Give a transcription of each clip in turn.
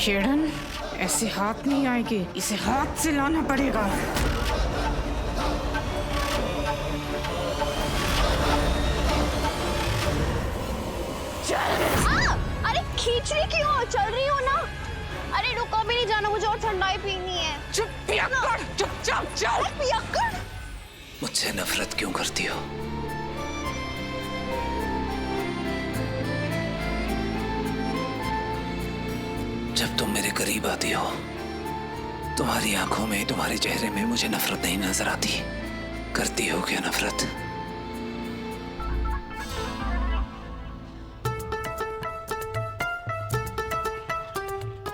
Sheeran, ऐसे हाथ नहीं आएगी, इसे हाथ से लाना पड़ेगा। अरे खींच रही क्यों हो? चल रही हो ना। अरे रुको, भी नहीं जाना, मुझे और ठंडाई पीनी है। चुप पियक्कड़, चुपचाप चल। पियक्कड़, मुझसे नफरत क्यों करती हो? जब तुम मेरे करीब आती हो, तुम्हारी आंखों में, तुम्हारे चेहरे में मुझे नफरत नहीं नजर आती। करती हो क्या नफरत?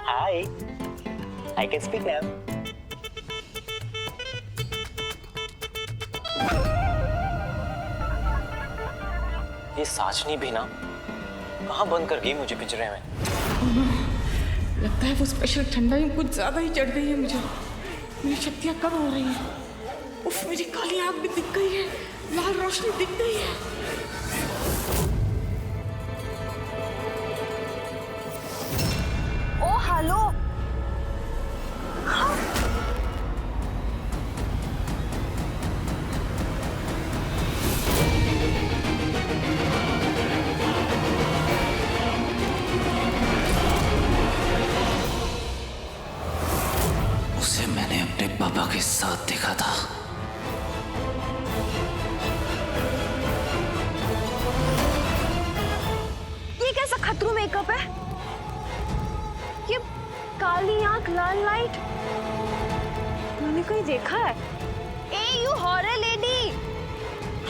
Hi, I can speak now. ये साजनी भी ना कहाँ बंद कर गई मुझे पिंजरे में। लगता है वो स्पेशल ठंडाई कुछ ज्यादा ही चढ़ गई है मुझे। मेरी शक्तियाँ कम हो रही हैं। उफ, मेरी काली आंख भी दिख गई है, लाल रोशनी दिख गई है। ओ हेलो। उसे मैंने अपने पापा के साथ देखा था। ये कैसा खतरू मेकअप है? ये काली आंख, लाल लाइट, मैंने कहीं देखा है। ए यू हॉरर लेडी,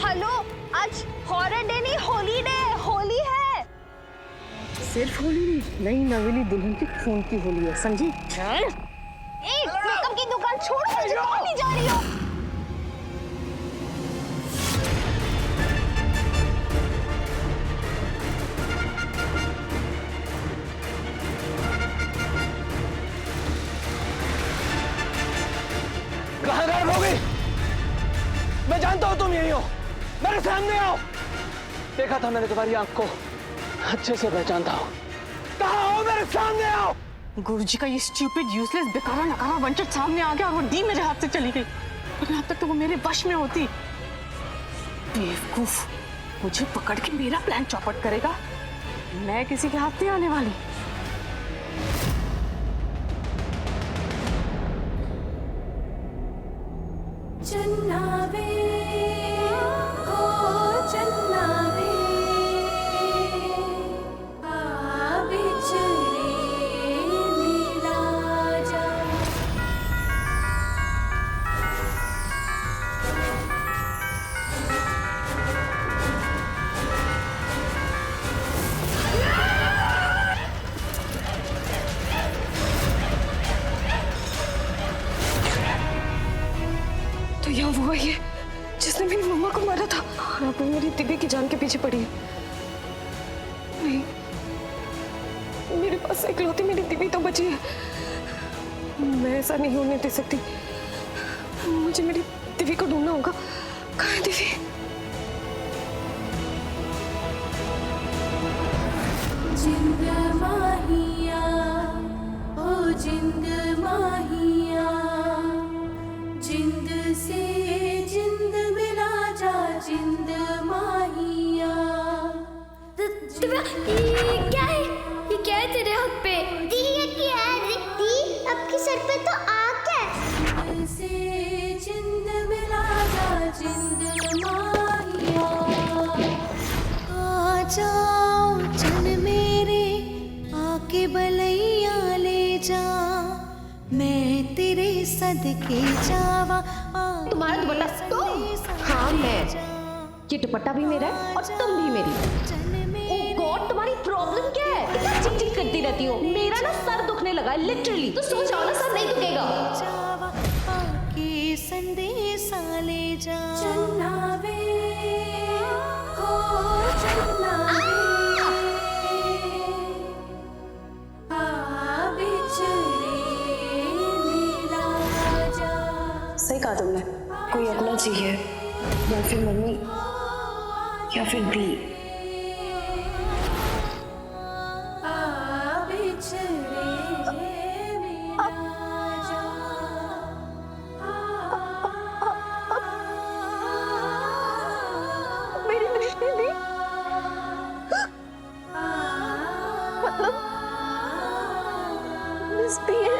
हेलो, आज हॉरर डे नहीं, होली डे, होली है। सिर्फ होली नहीं, नई नवेली दुल्हन की खून की होली है, समझी? ए मेकअप की दुकान छोड़ो, मुझे कहाँ नहीं जा रही हो? कहाँ गायब हो गई? मैं जानता हूँ तुम यही हो, मेरे सामने आओ। देखा था मैंने तुम्हारी आंख को, अच्छे से पहचानता हूँ। कहाँ हो? मेरे सामने आओ। गुरुजी का ये स्टूपिड, यूजलेस, बेकारा नकारा वंचट सामने आ गया और वो डी मेरे हाथ से चली गई। वरना अब तक तो वो मेरे वश में होती। बेवकूफ, मुझे पकड़ के मेरा प्लान चौपट करेगा। मैं किसी के हाथ नहीं आने वाली। चन्नावे हो चन्नावे आ बिछड़े मिला जा। तो यहाँ वो है ये जिसने मेरी मम्मा को मारा था और अब वो मेरी दिव्य की जान के पीछे पड़ी है। नहीं, मेरे पास इकलौती मेरी दिव्य तो बची है। मैं ऐसा नहीं होने दे सकती। मुझे मेरी दिव्य को ढूंढना होगा। कहाँ है दिव्य? जिंद माहिया ओ जिंद माहिया, जिंद से जिंद मिला जा, जिंद माहिया। ये क्या है? ये क्या है तेरे हाथ पे? दी ये क्या है? दी आपके सर पे तो आग है। जिंद से जिंद मिला जा, जिंद माहिया। आ जाओ चल मेरे, आके बलैया ले जा, मैं तेरे सदके जावा। तुम्हारा दुपट्टा तुम? हाँ मैं। ये दुपट्टा भी मेरा है और तुम भी मेरी। ओह गॉड, तुम्हारी प्रॉब्लम क्या है? कितना चिक चिक करती रहती हो। मेरा ना सर दुखने लगा है लिटरली। तो सो जाओ ना, सर नहीं दुखेगा। आके संदेशा ले जा। चन्नावे हो चन्नावे आ बिछड़े मिला जा। सही कहा तुमने, कोई अपना चाहिए या फिर मम्मी या फिर दी। आ बिछड़े हंसती है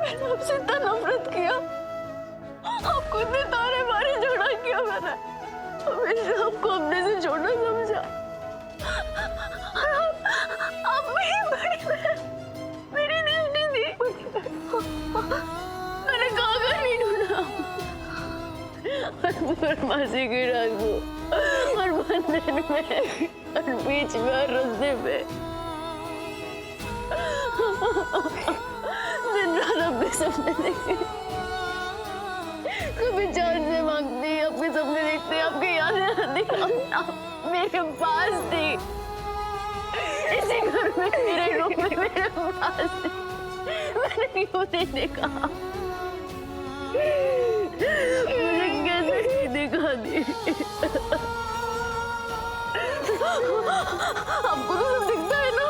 मैंने आपसे इतना नफरत किया, आपको इतने तारे मारे जोड़ा किया मैंने, हमेशा आपको अपने से छोटा समझा। आप मेरी बड़ी बहन, मेरी दृष्टि थी, मैंने कहाँ नहीं ढूंढा, हर मासी की रात को, हर मंदिर में, हर बीच में, हर रास्ते पे, दिन रात अपने सपने देखे, कभी जान से मांगती, अपने सपने देखते, आपकी यादें आती, आप मेरे पास थी, इसी घर में, मेरे रूम में, मेरे पास थी, मैंने क्यों नहीं देखा, मुझे कैसे नहीं दिखा दी? आपको तो सब दिखता है ना?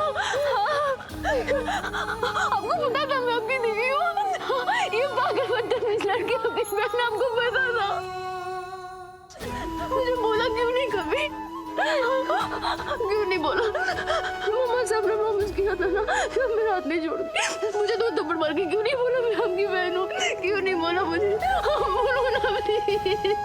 आपको पता था मैं आपकी दीदी हूँ? ये पागल बदतमीज लड़की होगी, मैंने आपको पता था, मुझे बोला क्यों नहीं कभी? क्यों नहीं बोला? मम्मा से आपने प्रॉमिस किया था ना, फिर मेरा हाथ नहीं छोड़ दी, मुझे तो थप्पड़ मार के क्यों नहीं बोला मैं आपकी बहन हूँ? क्यों नहीं बोला मुझे? बोलो ना प्लीज।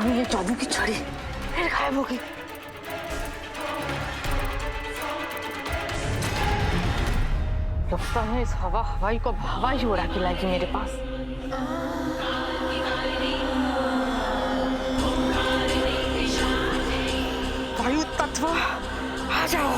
ये जादू की छड़ी फिर गायब हो गई। लगता है इस हवाई को हवा ही उड़ा के लाएगी मेरे पास। वायु तत्व आ जाओ।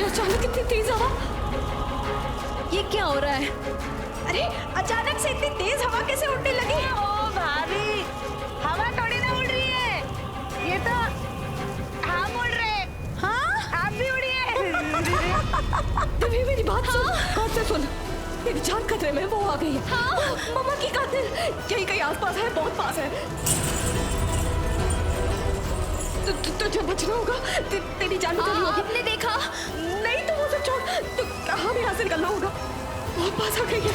अचानक इतनी तेज हवा, ये क्या हो रहा है? अरे अचानक से इतनी तेज हवा कैसे उड़ने लगी? ओ भाभी, हवा थोड़ी ना उड़ रही है, ये तो हम उड़ रहे हैं। हाँ, आप भी उड़िए। दिव्या मेरी बात सुन, गौर से सुन, मेरी जान खतरे में, वो आ गई है। हाँ, मम्मा की कातिल यही कहीं आसपास है, बहुत पास है। तुझे बचना होगा, तेरी जान चली होगी। आपने देखा? नहीं तो वो सब छोड़, तो कहाँ भी हासिल करना होगा, बहुत पास आ गई है।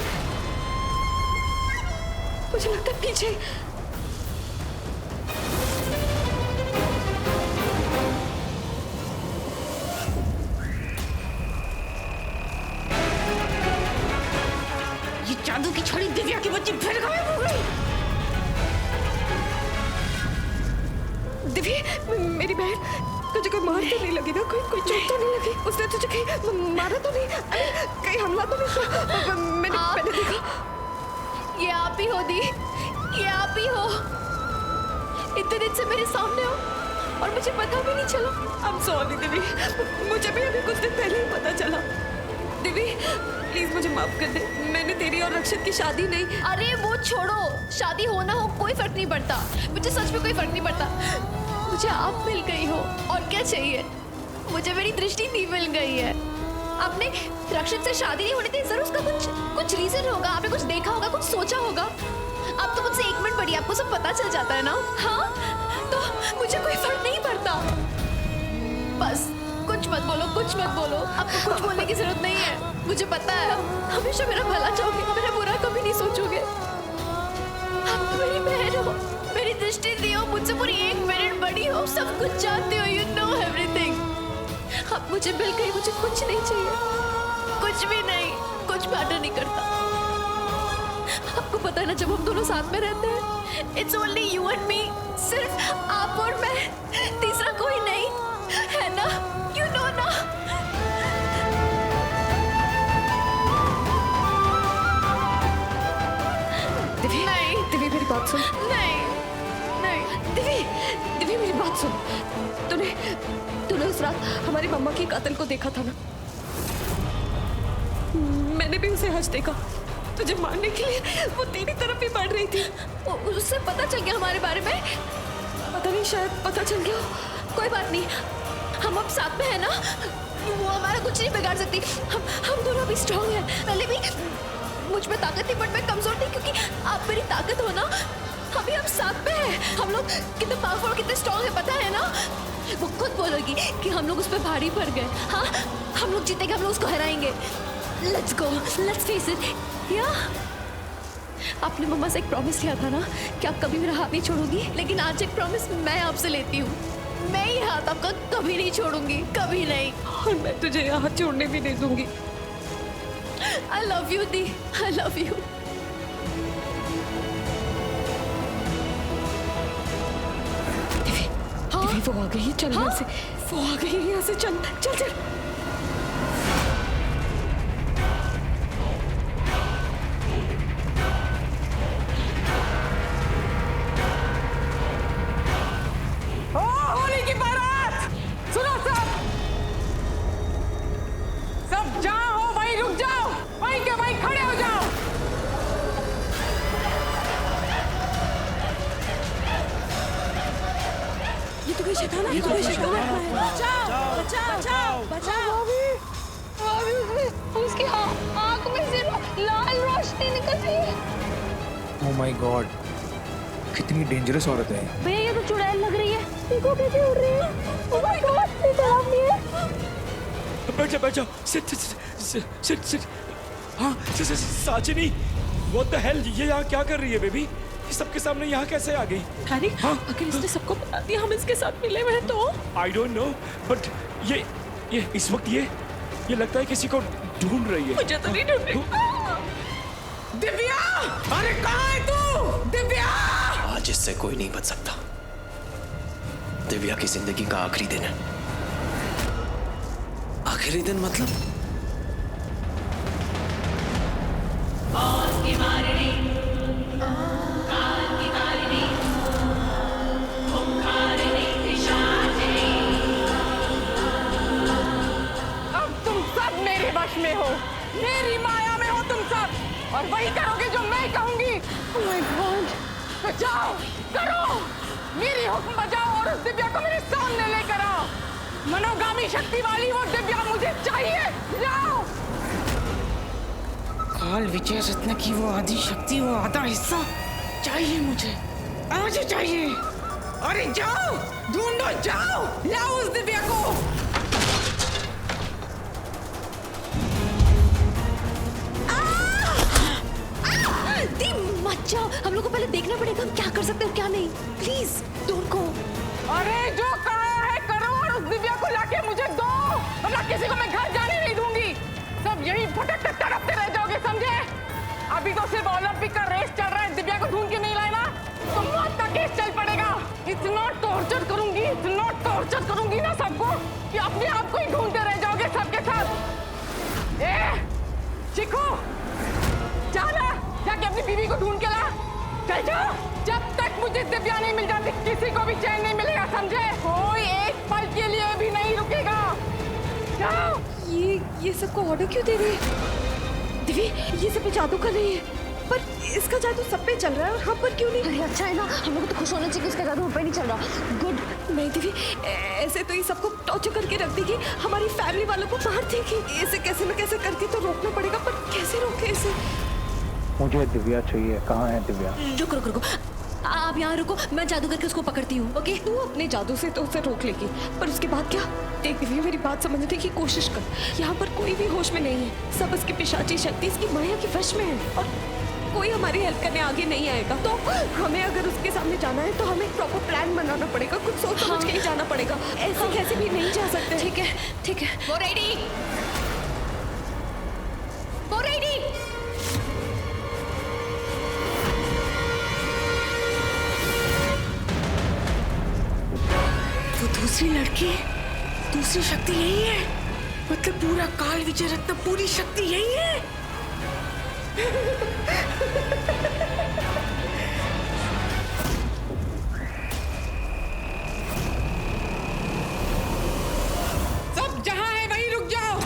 मुझे लगता है पीछे। ये जादू की छड़ी दिव्या की बच्ची फिर गायब हो गई। दिव्या मेरी बहन, तुझे कोई मार तो नहीं लगी ना? कोई चोट तो नहीं लगी? उसने तुझे कहीं मारा तो नहीं? कहीं हमला तो नहीं? मैंने देखा। ये आप ही हो दी, ये आप ही हो। इतने दिन से मेरे सामने हो और मुझे पता भी नहीं चला। I'm sorry दिव्या, मुझे भी अभी कुछ दिन पहले ही पता चला। दिव्या प्लीज मुझे माफ कर दे, मैंने तेरी और रक्षित की शादी नहीं। अरे वो छोड़ो, शादी हो ना हो कोई फर्क नहीं पड़ता, मुझे सच में कोई फर्क नहीं पड़ता। मुझे आप मिल गई हो और क्या चाहिए? मुझे मेरी दृष्टि भी मिल गई है। आपने रक्षित से शादी नहीं होनी थी, जरूर उसका कुछ रीजन होगा, आपने कुछ देखा होगा, कुछ सोचा होगा। आप तो मुझसे 1 मिनट बड़ी, आपको सब पता चल जाता है ना? हाँ, तो मुझे कोई फर्क नहीं पड़ता। बस कुछ मत बोलो, कुछ मत बोलो, आपको कुछ बोलने की जरूरत नहीं है। मुझे पता है हमेशा मेरा भला चाहोगे, मेरा बुरा कभी नहीं सोचोगे। आप तो मेरी बहन हो, मेरी दृष्टि दी हो, मुझसे पूरी 1 मिनट बड़ी हो, सब कुछ जानते हो, यू नो एवरीथिंग। आप मुझे मिल गई, मुझे कुछ नहीं चाहिए, कुछ भी नहीं, कुछ मैटर नहीं करता। आपको पता है ना, जब हम दोनों साथ में रहते हैं, it's only you and me, सिर्फ आप और मैं, तीसरा कोई नहीं है ना, यू नो ना। दिव्य, नहीं दिव्य मेरी बात सुन। नहीं नहीं दिव्य, दिव्य मेरी बात सुन। तूने उस रात हमारी मम्मा की कातिल को देखा था ना? मैंने भी उसे हज देखा। तुझे मारने के लिए वो तेरी तरफ ही बढ़ रही थी। उससे पता चल गया हमारे बारे में? पता नहीं, शायद पता चल गया। कोई बात नहीं, हम अब साथ में है ना, वो हमारा कुछ नहीं बिगाड़ सकती। हम दोनों अभी स्ट्रांग हैं। पहले भी मुझ में ताकत थी बट मैं कमजोर थी, क्योंकि आप मेरी ताकत हो ना। अभी हम साथ में हैं। हम लोग कितने पावरफुल, कितने स्ट्रांग है पता है ना? वो खुद बोलेगी कि हम लोग उस पर भारी पड़ गए। हाँ, हम लोग जीतेंगे, हम लोग उसको हराएंगे। Let's go, let's face it. या आपने मम्मा से एक प्रॉमिस किया था ना कि आप कभी मेरा हाथ नहीं छोड़ोगी, लेकिन आज एक प्रॉमिस मैं आपसे लेती हूँ, मैं ये हाथ आपका कभी नहीं छोड़ूंगी, कभी नहीं। और मैं तुझे ये हाथ छोड़ने भी नहीं दूंगी। I love you, the, I love you। Divya, वो आ गई है, चल यहाँ से। वो आ गई है, यहाँ से चल चल चल। होली की बारात सुनो सब जाओ, वहीं रुक जाओ, वहीं के वहीं खड़े हो जाओ। ये तो कोई शैतान है, ये तो कोई शैतान है। बचाओ बचाओ बचाओ बचाओ। उसकी आंख में से लाल रोशनी निकल रही है। ओह माय गॉड, कितनी डेंजरस औरत है। भैया ये तो चुड़ैल लग रही है। देखो कैसे उड़ रही है। ओह माय गॉड, ये डरावनी है। बैठ जाओ, सिट। हाँ, साचिनी, व्हाट द हेल, ये यहाँ क्या कर रही है बेबी? सबके सामने यहाँ कैसे आ गई? हैरी, अगर इसने सबको बता दिया हम इसके साथ मिले हुए हैं तो? आई डोंट नो, बट ये इस वक्त ये लगता है किसी को ढूंढ रही है। मुझे तो नहीं ढूंढ रही। दिव्या, अरे कहाँ है तू? दिव्या, आज इससे कोई नहीं बच सकता। दिव्या की जिंदगी का आखिरी दिन है। आखिरी दिन मतलब? अब तुम सब मेरे वश में हो, मेरी माया में हो तुम सब, और वही करोगे जो मैं कहूंगी। Oh my God, तो जाओ, करो, मेरी हुक्म बजाओ और उस दिव्या को मेरे सामने लेकर आओ। मनोगामी शक्ति वाली वो दिव्या मुझे चाहिए। जाओ। काल विजय रत्न की वो आधी शक्ति, वो आधा हिस्सा चाहिए मुझे, आज ही चाहिए। अरे जाओ, ढूंढो, जाओ, लाओ उस दिव्या को। दी, मत जाओ, हम लोग को पहले देखना पड़ेगा हम क्या कर सकते हैं क्या नहीं। Please don't go. अरे जो कहा है करो, और उस दिव्या को लाके मुझे दो, वरना किसी को मैं घर जाने नहीं दूंगी। सब यही भटकते तड़पते रह जाओगे, समझे? अभी तो सिर्फ ओलंपिक का रेस चल रहा है, दिव्या को ढूंढ के नहीं लाए ना तो मौत का केस चल पड़ेगा। इतना टॉर्चर करूंगी, इतना टॉर्चर करूंगी ना सबको कि अपने आप को ही ढूंढते रह जाओगे सबके साथ। ए, चिकू, जाना, जाके अपनी बीवी को ढूंढ के ला। चल जाओ, जब तक मुझे दिव्या नहीं मिल जाती किसी को भी चैन नहीं मिलेगा, समझे? कोई एक पल के लिए भी नहीं रुकेगा। जाओ। ये सबको ऑर्डर क्यों दे रही है? दिव्य, ये सब पे जादू कर रही है, पर इसका जादू सब पे चल रहा है और हम पर क्यों नहीं? अरे अच्छा है ना, हम लोग तो खुश होना चाहिए कि इसका जादू हम पे नहीं चल रहा। गुड। नहीं दिव्य, ऐसे तो ये सबको टॉर्चर करके रख देगी, हमारी फैमिली वालों को मार देगी। इसे कैसे न कैसे करके तो रोकना पड़ेगा, पर कैसे रोके इसे? मुझे दिव्या चाहिए। कहाँ है दिव्या? रुको, आप यहाँ रुको, मैं जादू करके उसको पकड़ती हूँ। ओके, तू अपने जादू से तो उसे रोक लेगी, पर उसके बाद क्या? देख दिव्या, मेरी बात समझने की कोशिश कर। यहाँ पर कोई भी होश में नहीं है, सब इसकी पिशाची शक्ति इसकी माया के वश में है, और कोई हमारी हेल्प करने आगे नहीं आएगा। तो हमें अगर उसके सामने जाना है तो हमें प्रॉपर प्लान बनाना पड़ेगा, कुछ सोच समझ के ही जाना पड़ेगा। ऐसे कैसे भी नहीं जा सकते। ठीक है। वो रेडी। दूसरी लड़की, दूसरी शक्ति यही है? मतलब पूरा काल विजय रत्न, पूरी शक्ति यही है? सब जहां है वहीं रुक जाओ।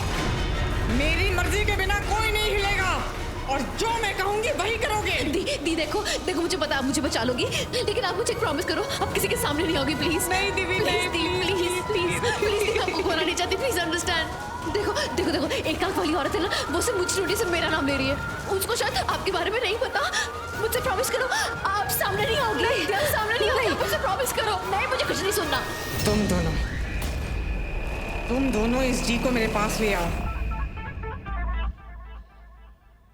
मेरी मर्जी के बिना कोई नहीं हिलेगा और जो मैं कहूंगी वही करोगे। दी देखो मुझे पता, आप मुझे बचा लोगी, लेकिन आप मुझे एक प्रॉमिस करो, आप किसी के सामने नहीं होगी प्लीज। नहीं दीदी, नहीं, प्लीज आपको खोना नहीं चाहती, प्लीज अंडरस्टैंड। देखो एक आंख वाली औरत है ना, वो सिर्फ मुझे रोटी से मेरा नाम ले रही है, उसको शायद आपके बारे में नहीं पता। मुझसे प्रॉमिस करो, आप सामने नहीं आओगे, आप सामने नहीं आओगे, मुझसे प्रॉमिस करो। नहीं, मुझे कुछ नहीं सुनना। तुम दोनों इस जी को मेरे पास ले आओ।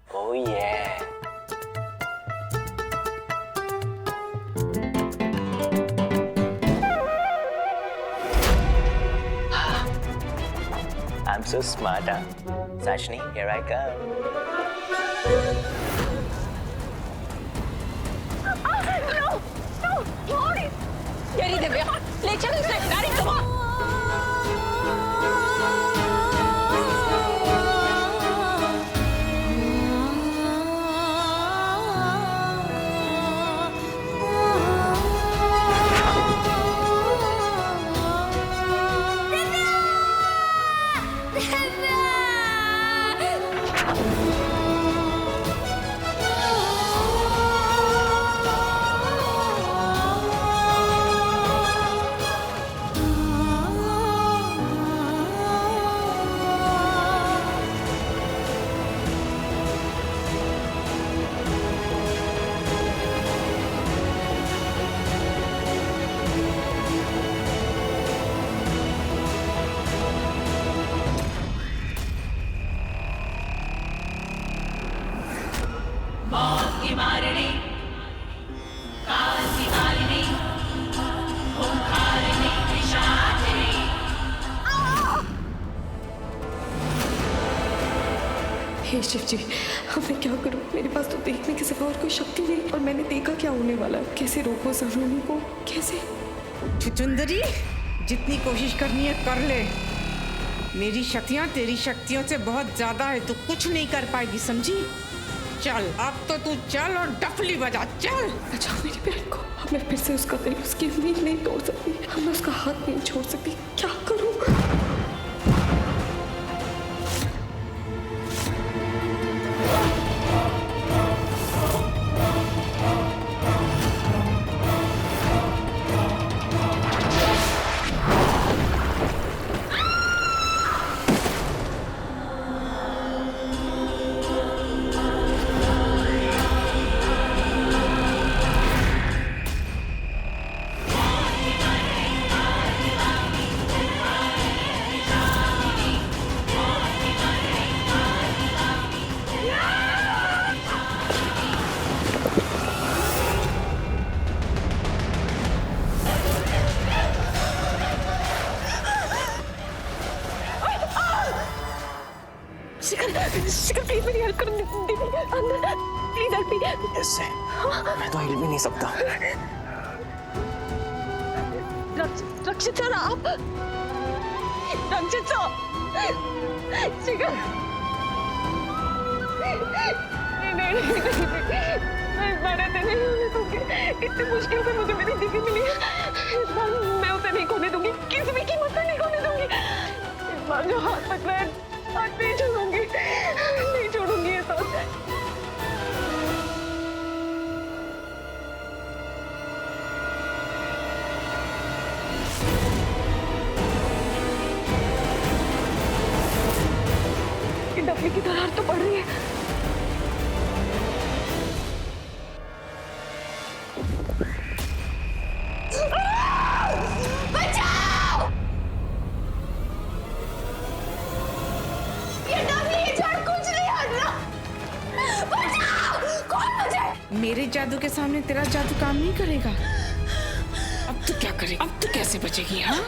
Oh yeah. I'm so smart, huh? Sashni, here I come. No, छोड़। तेरी दिव्या, ले चल इसे, गाड़ी घुमा। हे शिव जी, अब मैं क्या करूं? मेरे पास तो देखने के सिवा और कोई शक्ति नहीं, और मैंने देखा क्या होने वाला है। कैसे रोको सलोनी को? कैसे? छुचुंदरी, जितनी कोशिश करनी है कर ले। मेरी शक्तियां तेरी शक्तियों से बहुत ज्यादा है, तू कुछ नहीं कर पाएगी, समझी? चल अब तो तू चल और डफली बजा, चल। बचाओ मेरी बहन को। अब मैं फिर से उसका दिल, उसकी उम्मीद नहीं तोड़ सकती, अब मैं उसका हाथ नहीं छोड़ सकती। क्या करूं? शिखर प्लीज मेरी हेल्प करो, दीदी अंदर, प्लीज हेल्प मी। इससे मैं तो हिल भी नहीं सकता। रक्षित सर, आप रक्षित सर, शिखर नहीं, मैं इस बार ऐसे नहीं होने दूंगी। इतनी मुश्किल से मुझे मेरी दीदी मिली है, इस बार मैं उसे नहीं खोने दूंगी, किसी भी कीमत पर नहीं खोने दूंगी। इस बार जो हाथ पकड़ा है हाथ नहीं छोड़ूंगी, नहीं छोड़ूंगी ये साथ। डफली की दरार तो पड़ रही है। बचाओ! ये डफली झाड़ कुछ नहीं हट रहा। बचाओ! कौन मुझे? मेरे जादू के सामने तेरा जादू काम नहीं करेगा। अब तू क्या करेगी? अब तू कैसे बचेगी? हाँ?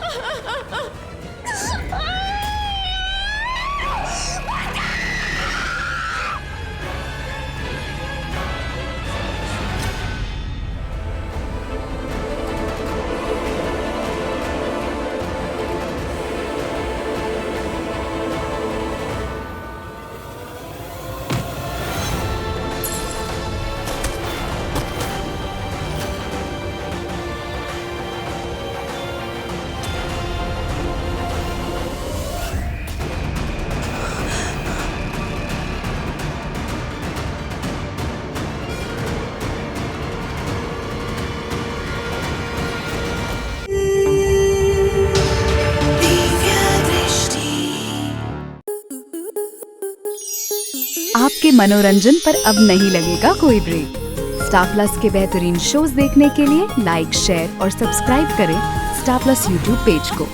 मनोरंजन पर अब नहीं लगेगा कोई ब्रेक। स्टार प्लस के बेहतरीन शोज देखने के लिए लाइक, शेयर और सब्सक्राइब करें स्टार प्लस यूट्यूब पेज को।